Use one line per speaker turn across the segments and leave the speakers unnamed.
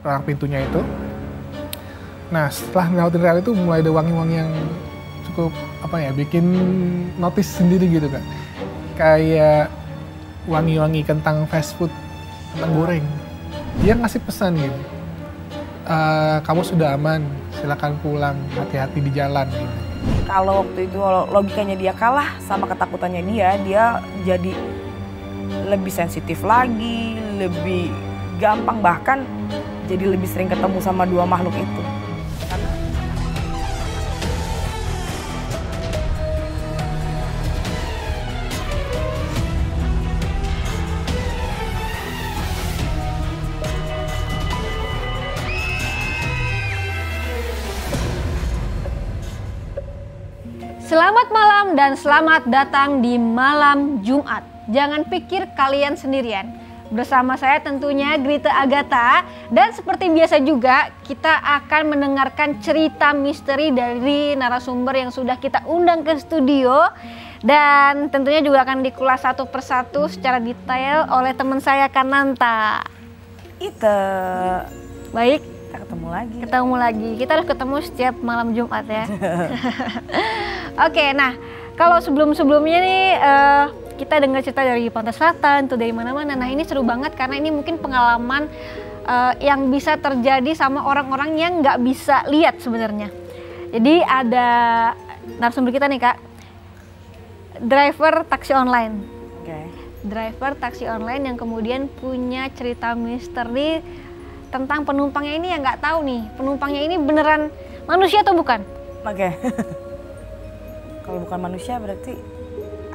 orang pintunya itu. Nah setelah ngelewatin rel itu mulai ada wangi-wangi yang cukup bikin notice sendiri gitu Kak. Kayak wangi-wangi kentang fast food, kentang goreng. Dia ngasih pesan gitu, kamu sudah aman, silakan pulang, hati-hati di jalan gitu.
Kalau waktu itu logikanya dia kalah sama ketakutannya dia jadi lebih sensitif lagi, lebih gampang, bahkan jadi lebih sering ketemu sama dua makhluk itu.
Selamat malam dan selamat datang di Malam Jumat. Jangan pikir kalian sendirian. Bersama saya tentunya Grita Agatha, dan seperti biasa juga kita akan mendengarkan cerita misteri dari narasumber yang sudah kita undang ke studio, dan tentunya juga akan dikulas satu persatu secara detail oleh teman saya Kananta. Baik, ketemu lagi. Kita harus ketemu setiap malam Jumat ya. Oke, nah kalau sebelumnya nih kita dengar cerita dari Pantai Selatan, tuh dari mana-mana. Nah ini seru banget karena ini mungkin pengalaman yang bisa terjadi sama orang-orang yang nggak bisa lihat sebenarnya. Jadi ada narasumber kita nih Kak, driver taksi online. Driver taksi online yang kemudian punya cerita misteri tentang penumpangnya ini yang nggak tahu nih, penumpangnya ini beneran manusia atau bukan?
Kalau bukan manusia berarti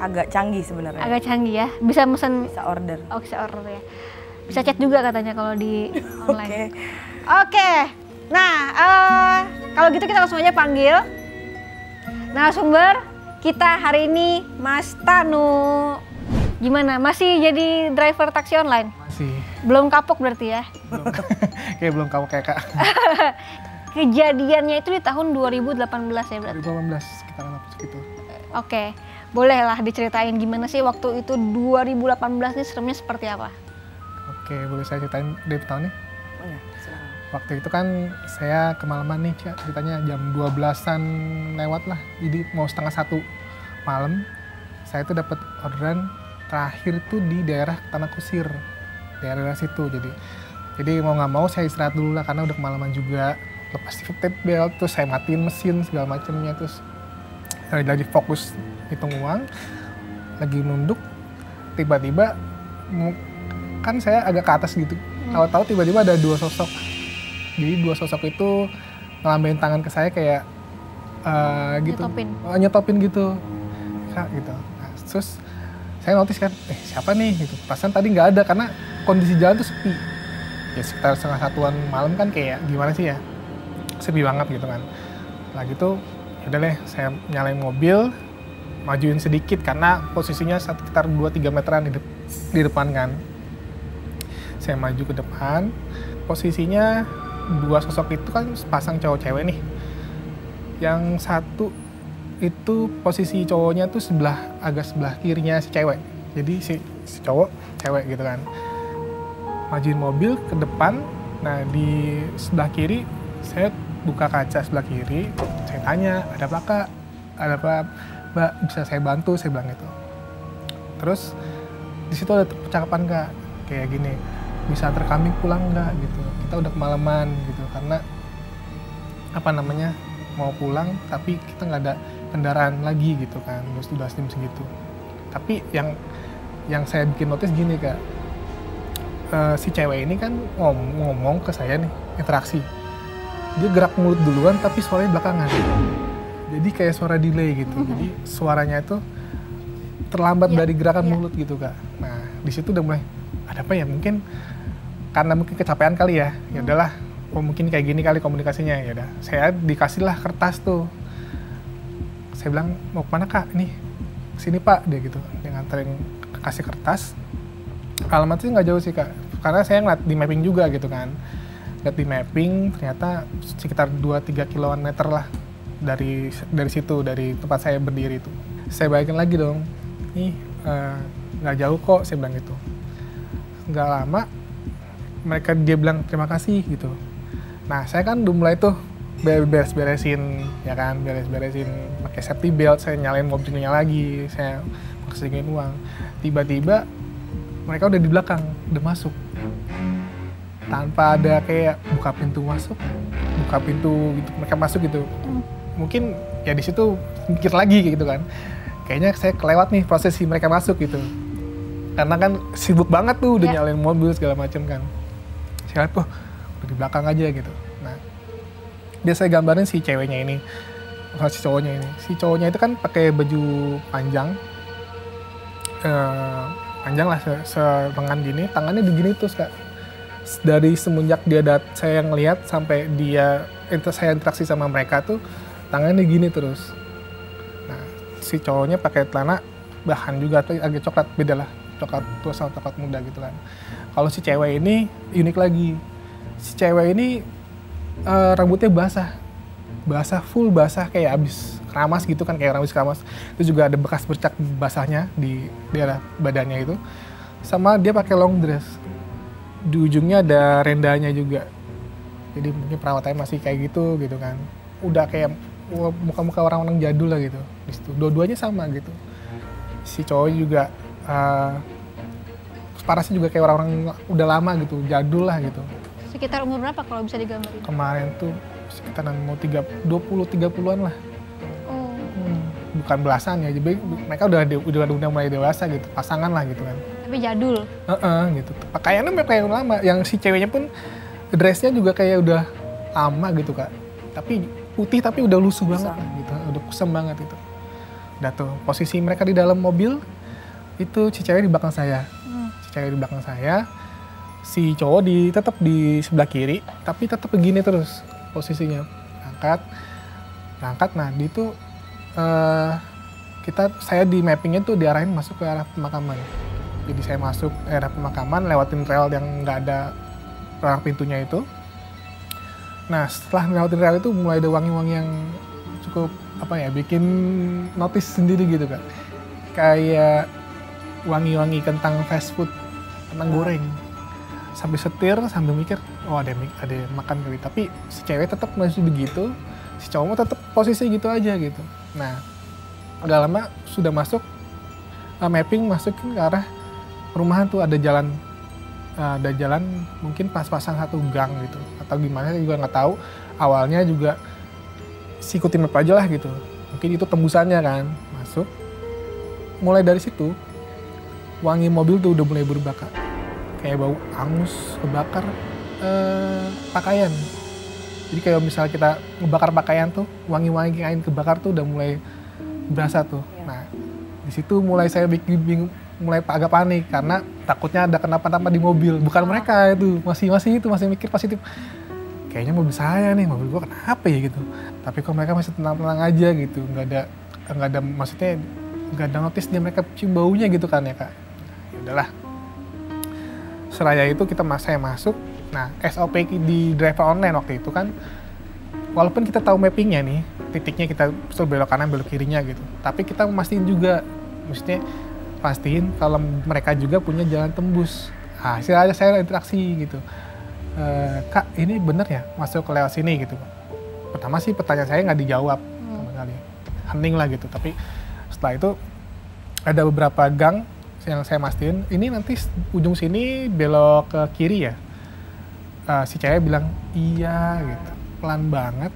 agak canggih sebenarnya.
Agak canggih ya, bisa mesen.
Bisa order.
Oh, bisa order ya. Bisa chat juga katanya kalau di online. Oke. Nah, kalau gitu kita langsung aja panggil narasumber kita hari ini, Mas Tanu. Gimana? Masih jadi driver taksi online?
Masih.
Belum kapok berarti ya?
Kayak belum kapok kayak Kak.
Kejadiannya itu di tahun 2018 ya berarti?
2018, sekitar segitu.
Oke, bolehlah diceritain gimana sih waktu itu 2018 ini seremnya seperti apa?
Oke, boleh saya ceritain dari tahunnya?
Oh ya, silakan.
Waktu itu kan saya kemalaman nih, ceritanya jam 12-an lewat lah, jadi mau setengah 1 malam. Saya tuh dapat orderan terakhir tuh di daerah Tanah Kusir, daerah situ. Jadi mau nggak mau saya istirahat dulu lah karena udah kemalaman juga. Lepas seat belt, terus saya matiin mesin segala macamnya, terus saya lagi fokus hitung uang, lagi nunduk, tiba-tiba kan saya agak ke atas gitu, tahu-tahu tiba-tiba ada 2 sosok. Jadi 2 sosok itu ngelambain tangan ke saya kayak gitu, nyetopin gitu, Kak gitu. Nah, terus saya notice kan, siapa nih gitu. Perasaan tadi nggak ada karena kondisi jalan tuh sepi. Ya sekitar setengah 1-an malam kan kayak gimana sih ya, sepi banget gitu kan. Nah gitu, yaudah deh saya nyalain mobil, majuin sedikit karena posisinya sekitar 2-3 meteran di depan kan. Saya maju ke depan, posisinya 2 sosok itu kan pasang cowok cewek nih. Yang satu itu posisi cowoknya tuh agak sebelah kirinya si cewek. Jadi si cowok cewek gitu kan. Majuin mobil ke depan, nah di sebelah kiri saya buka kaca sebelah kiri, saya tanya, ada apa Kak? Ada apa Mbak, bisa saya bantu? Saya bilang gitu. Terus di situ ada percakapan Kak, kayak gini, bisa antar kami pulang nggak gitu? Kita udah kemalaman gitu, karena mau pulang tapi kita nggak ada kendaraan lagi gitu kan, udah jam segitu. Tapi yang saya bikin notice gini Kak, si cewek ini kan ngomong ke saya nih, interaksi. Dia gerak mulut duluan tapi suaranya belakangan. Jadi kayak suara delay gitu. Jadi suaranya itu terlambat dari gerakan mulut gitu Kak. Nah di situ udah mulai ada apa ya, mungkin karena mungkin kecapean kali ya. Ya udahlah, mungkin kayak gini kali komunikasinya. Ya udah, saya dikasih lah kertas tuh. Saya bilang, mau kemana Kak? Ini sini Pak, dia gitu. Dia nganterin, kasih kertas. Alamatnya nggak jauh sih Kak, karena saya ngeliat di mapping juga gitu kan. Lihat di mapping, ternyata sekitar 2-3 kilometer lah dari situ, dari tempat saya berdiri itu. Saya balikin lagi dong, nggak jauh kok, saya bilang gitu. Nggak lama, dia bilang terima kasih gitu. Nah saya kan udah mulai tuh beres-beresin ya kan, beres-beresin pakai safety belt, saya nyalain mobilnya lagi, saya masukin uang. Tiba-tiba mereka udah di belakang, udah masuk tanpa ada kayak buka pintu masuk, buka pintu gitu, mereka masuk gitu. Mungkin ya di situ mikir lagi gitu kan, kayaknya saya kelewat nih prosesi mereka masuk gitu, karena kan sibuk banget tuh udah nyalain mobil segala macam kan. Saya lihat, udah di belakang aja gitu. Nah dia saya gambarin si ceweknya ini, si cowoknya ini. Si cowoknya itu kan pakai baju panjang, panjang lah selengan gini, tangannya digini terus Kak. Dari semenjak saya ngelihat sampai saya interaksi sama mereka tuh tangannya gini terus. Nah si cowoknya pakai celana bahan juga tuh agak coklat, beda lah, coklat tua sama coklat muda gitu kan. Kalau si cewek ini unik lagi, si cewek ini rambutnya basah full basah kayak abis keramas gitu kan, kayak habis keramas. Itu juga ada bekas bercak basahnya di daerah badannya itu. Sama dia pakai long dress, di ujungnya ada rendanya juga. Jadi mungkin perawatannya masih kayak gitu kan. Udah kayak muka-muka orang-orang jadul lah gitu. Di situ dua-duanya sama gitu. Si cowok juga parasnya juga kayak orang-orang udah lama gitu, jadul lah gitu.
Sekitar umur berapa kalau bisa digambarin?
Kemarin tuh sekitaran mau 20-30-an lah. Bukan belasan ya, jadi mereka udah mulai dewasa gitu, pasangan lah gitu kan.
Tapi jadul.
Gitu. Pakaiannya mereka yang lama, yang si ceweknya pun dressnya juga kayak udah lama gitu Kak. Tapi putih tapi udah lusuh banget gitu, udah kusam banget gitu. Udah tuh posisi mereka di dalam mobil itu si cewek di belakang saya, si cowok tetap di sebelah kiri, tapi tetap begini terus posisinya, angkat. Nah di itu saya di mappingnya tuh diarahin masuk ke arah pemakaman. Jadi saya masuk arah pemakaman, lewatin rel yang nggak ada orang pintunya itu. Nah setelah lewatin rel itu mulai ada wangi-wangi yang cukup bikin notice sendiri gitu kan. Kayak wangi-wangi kentang fast food, kentang goreng. Sambil setir, sambil mikir, ada makan kali. Tapi si cewek tetap masih begitu, si cowok tetap posisi gitu aja gitu. Nah, udah lama sudah masuk, mapping masukin ke arah perumahan tuh ada jalan mungkin pas-pasan satu gang gitu. Atau gimana saya juga nggak tahu. Awalnya juga ikutin map aja lah gitu. Mungkin itu tembusannya kan, masuk. Mulai dari situ, wangi mobil tuh udah mulai berubah Kak. Kayak bau angus, kebakar pakaian. Jadi kayak misalnya kita ngebakar pakaian tuh, wangi-wangi kain kebakar tuh udah mulai berasa tuh. Nah, di situ mulai saya bingung, mulai agak panik karena takutnya ada kenapa-napa di mobil. Bukan mereka itu, masih mikir positif. Kayaknya mobil saya nih, mobil gua kenapa ya gitu. Tapi kok mereka masih tenang-tenang aja gitu, nggak ada maksudnya nggak ada notice dia mereka cium baunya gitu kan ya Kak. Ya udahlah. Seraya itu saya masuk. Nah, SOP di driver online waktu itu kan, walaupun kita tahu mappingnya nih, titiknya kita suruh belok kanan, belok kirinya gitu. Tapi kita mastiin juga, maksudnya pastiin kalau mereka juga punya jalan tembus. Nah, saya interaksi gitu. Kak, ini bener ya masuk ke lewat sini gitu. Pertama sih pertanyaan saya nggak dijawab sama sekali. Hening lah gitu. Tapi setelah itu ada beberapa gang yang saya mastiin, ini nanti ujung sini belok ke kiri ya. Si cewek bilang iya gitu, pelan banget,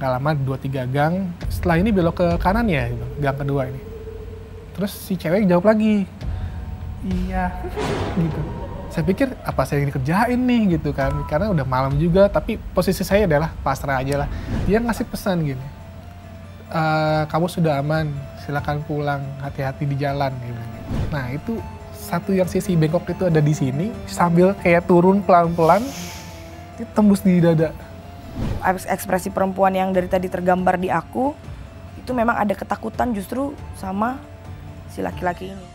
gak lama 2-3 gang, setelah ini belok ke kanan ya, gang kedua ini. Terus si cewek jawab lagi, iya gitu. Saya pikir apa saya dikerjain nih gitu kan, karena udah malam juga, tapi posisi saya adalah pasrah aja lah. Dia ngasih pesan gini, kamu sudah aman, silakan pulang, hati-hati di jalan gitu. Nah itu satu yang sisi bengkok itu ada di sini, sambil kayak turun pelan-pelan, tembus di dada.
Ekspresi perempuan yang dari tadi tergambar di aku, itu memang ada ketakutan justru sama si laki-laki ini.